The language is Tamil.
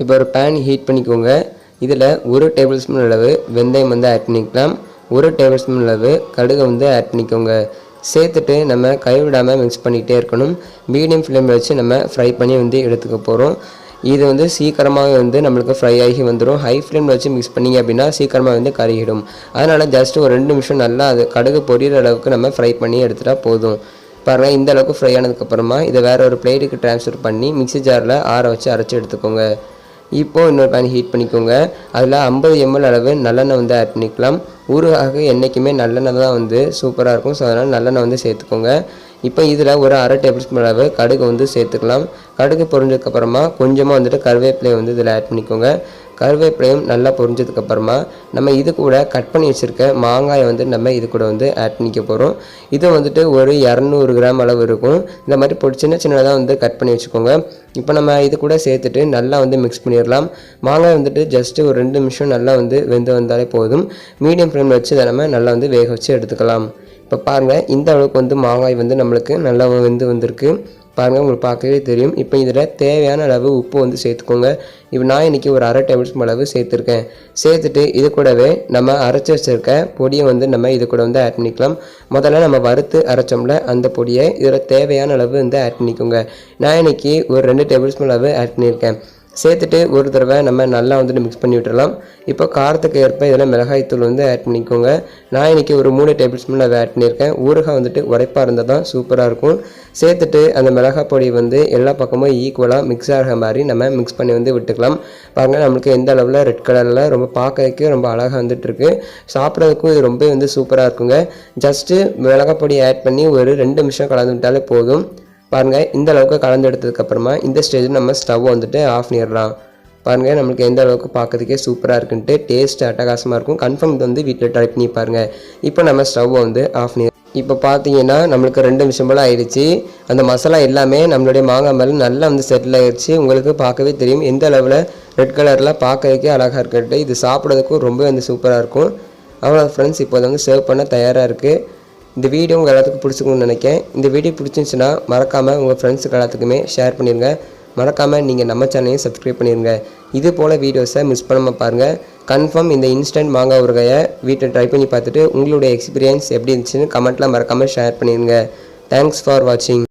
இப்போ ஒரு பேன் ஹீட் பண்ணிக்கோங்க. இதில் 1 டேபிள் ஸ்பூன் அளவு வெந்தயம் வந்து ஆட் பண்ணிக்கலாம். 1 டேபிள் ஸ்பூன் அளவு கடுகு வந்து ஆட் பண்ணிக்கோங்க. சேர்த்துட்டு நம்ம கைவிடாமல் மிக்ஸ் பண்ணிகிட்டே இருக்கணும். மீடியம் ஃப்ளேமில் வச்சு நம்ம ஃப்ரை பண்ணி வந்து எடுத்துக்க போகிறோம். இது வந்து சீக்கிரமாகவே வந்து நம்மளுக்கு ஃப்ரை ஆகி வந்துடும். ஹை ஃப்ளேமில் வச்சு மிக்ஸ் பண்ணிங்க அப்படின்னா சீக்கிரமாக வந்து கருகிடும். அதனால் ஜஸ்ட் ஒரு 2 நிமிஷம் நல்லா அது கடுகு பொரியிற அளவுக்கு நம்ம ஃப்ரை பண்ணி எடுத்துட்டால் போதும். பாருங்கள், இந்த அளவுக்கு ஃப்ரை ஆனதுக்கப்புறமா இதை வேறு ஒரு பிளேட்டுக்கு ட்ரான்ஸ்ஃபர் பண்ணி மிக்ஸி ஜாரில் ஆற வச்சு அரைச்சி எடுத்துக்கோங்க. இப்போது இன்னொரு பேன் ஹீட் பண்ணிக்கோங்க. அதில் 50 ml அளவு நல்லெண்ணெய் வந்து ஆட் பண்ணிக்கலாம். ஊறுகாய்க்கு என்றைக்குமே நல்லெண்ணெய் தான் வந்து சூப்பராக இருக்கும். ஸோ அதனால் நல்லெண்ணெய் வந்து சேர்த்துக்கோங்க. இப்போ இதில் ஒரு 1/2 டேபிள் ஸ்பூன் அளவு கடுகு வந்து சேர்த்துக்கலாம். கடுகு பொரிஞ்சதுக்கப்புறமா கொஞ்சமாக வந்துட்டு கருவேப்பிலையை வந்து இதில் ஆட் பண்ணிக்கோங்க. கருவேப்பிலையும் நல்லா பொரிஞ்சதுக்கப்புறமா நம்ம இது கூட கட் பண்ணி வச்சுருக்க மாங்காயை வந்து நம்ம இது கூட வந்து ஆட் பண்ணிக்க போகிறோம். இது வந்துட்டு ஒரு 200 கிராம் அளவு இருக்கும். இந்த மாதிரி சின்ன சின்னதாக வந்து கட் பண்ணி வச்சுக்கோங்க. இப்போ நம்ம இது கூட சேர்த்துட்டு நல்லா வந்து மிக்ஸ் பண்ணிடலாம். மாங்காய் வந்துட்டு ஜஸ்ட்டு ஒரு 2 நிமிஷம் நல்லா வந்து வெந்து வந்தாலே போதும். மீடியம் ஃப்ளேமில் வச்சு இதை நம்ம நல்லா வந்து வேக வச்சு எடுத்துக்கலாம். இப்போ பாருங்கள், இந்த அளவுக்கு வந்து மாங்காய் வந்து நம்மளுக்கு நல்லா வெந்து வந்திருக்கு. பாருங்கள், உங்களுக்கு பார்க்கவே தெரியும். இப்போ இதில் தேவையான அளவு உப்பு வந்து சேர்த்துக்கோங்க. இப்போ நான் இன்றைக்கி ஒரு 1/2 டேபிள் ஸ்பூன் அளவு சேர்த்துருக்கேன். சேர்த்துட்டு இது கூடவே நம்ம அரைச்சி வச்சுருக்க பொடியை வந்து நம்ம இது கூட வந்து ஆட் பண்ணிக்கலாம். முதல்ல நம்ம வறுத்து அரைச்சோம்ல அந்த பொடியை இதில் தேவையான அளவு வந்து ஆட் பண்ணிக்கோங்க. நான் இன்றைக்கி ஒரு 2 டேபிள் ஸ்பூன் அளவு ஆட் பண்ணியிருக்கேன். சேர்த்துட்டு ஒரு தடவை நம்ம நல்லா வந்துட்டு மிக்ஸ் பண்ணி விட்டுடலாம். இப்போ காரத்துக்கு ஏற்ப இதில் மிளகாய்த்தூள் வந்து ஆட் பண்ணிக்கோங்க. நான் இன்றைக்கி ஒரு 3 டேபிள் ஸ்பூன் அதை ஆட் பண்ணியிருக்கேன். ஊறுகாய் வந்துட்டு உரைப்பாக இருந்தால் தான் சூப்பராக இருக்கும். சேர்த்துட்டு அந்த மிளகாய் பொடி வந்து எல்லா பக்கமும் ஈக்குவலாக மிக்ஸ் ஆகிற மாதிரி நம்ம மிக்ஸ் பண்ணி வந்து விட்டுக்கலாம். பாருங்கள், நம்மளுக்கு எந்த அளவில் ரெட் கலரில் ரொம்ப பார்க்கறதுக்கு ரொம்ப அழகாக வந்துட்டுருக்கு. சாப்பிட்றதுக்கும் இது ரொம்ப வந்து சூப்பராக இருக்குங்க. ஜஸ்ட்டு மிளகாய் பொடி ஆட் பண்ணி ஒரு 2 நிமிஷம் கலந்து விட்டாலே போதும். பாருங்கள், இந்த அளவுக்கு கலந்து எடுத்ததுக்கப்புறமா இந்த ஸ்டேஜில் நம்ம ஸ்டவ் வந்துட்டு ஆஃப் பண்ணிடலாம். பாருங்கள், நம்மளுக்கு எந்த அளவுக்கு பார்க்கறதுக்கே சூப்பராக இருக்குன்ட்டு டேஸ்ட் அட்டகாசமாக இருக்கும். கன்ஃபார்ம் இது வந்து வீட்டில் ட்ரை பண்ணி பாருங்கள். இப்போ நம்ம ஸ்டவ்வை வந்து ஆஃப் பண்ணி இப்போ பார்த்தீங்கன்னா நம்மளுக்கு 2 நிமிஷம் போல் ஆயிடுச்சு. அந்த மசாலா எல்லாமே நம்மளுடைய மாங்காய் மேலே நல்லா வந்து செட்டில் ஆயிடுச்சு. உங்களுக்கு பார்க்கவே தெரியும் எந்த அளவில் ரெட் கலரில் பார்க்கறதுக்கே அழகாக இருக்குன்ட்டு. இது சாப்பிட்றதுக்கும் ரொம்ப வந்து சூப்பராக இருக்கும். அவ்வளோ ஃப்ரெண்ட்ஸ், இப்போ வந்து சர்வ் பண்ண தயாராக இருக்குது. இந்த வீடியோ உங்கள் எல்லாத்துக்கும் பிடிச்சிக்கணும்னு நினைக்கிறேன். இந்த வீடியோ பிடிச்சிருந்துச்சுன்னா மறக்காமல் உங்கள் ஃப்ரெண்ட்ஸுக்கு எல்லாத்துக்குமே ஷேர் பண்ணிடுங்க. மறக்காமல் நீங்கள் நம்ம சேனலையும் சப்ஸ்கிரைப் பண்ணிடுங்க. இது போல் வீடியோஸை மிஸ் பண்ணாமல் பாருங்கள். கன்ஃபார்ம் இந்த இன்ஸ்டன்ட் மாங்காய் ஊறுகாயை வீட்டில் ட்ரை பண்ணி பார்த்துட்டு உங்களுடைய எக்ஸ்பீரியன்ஸ் எப்படி இருந்துச்சுன்னு கமெண்ட்டில் மறக்காமல் ஷேர் பண்ணிடுங்க. தேங்க்ஸ் ஃபார் வாட்சிங்.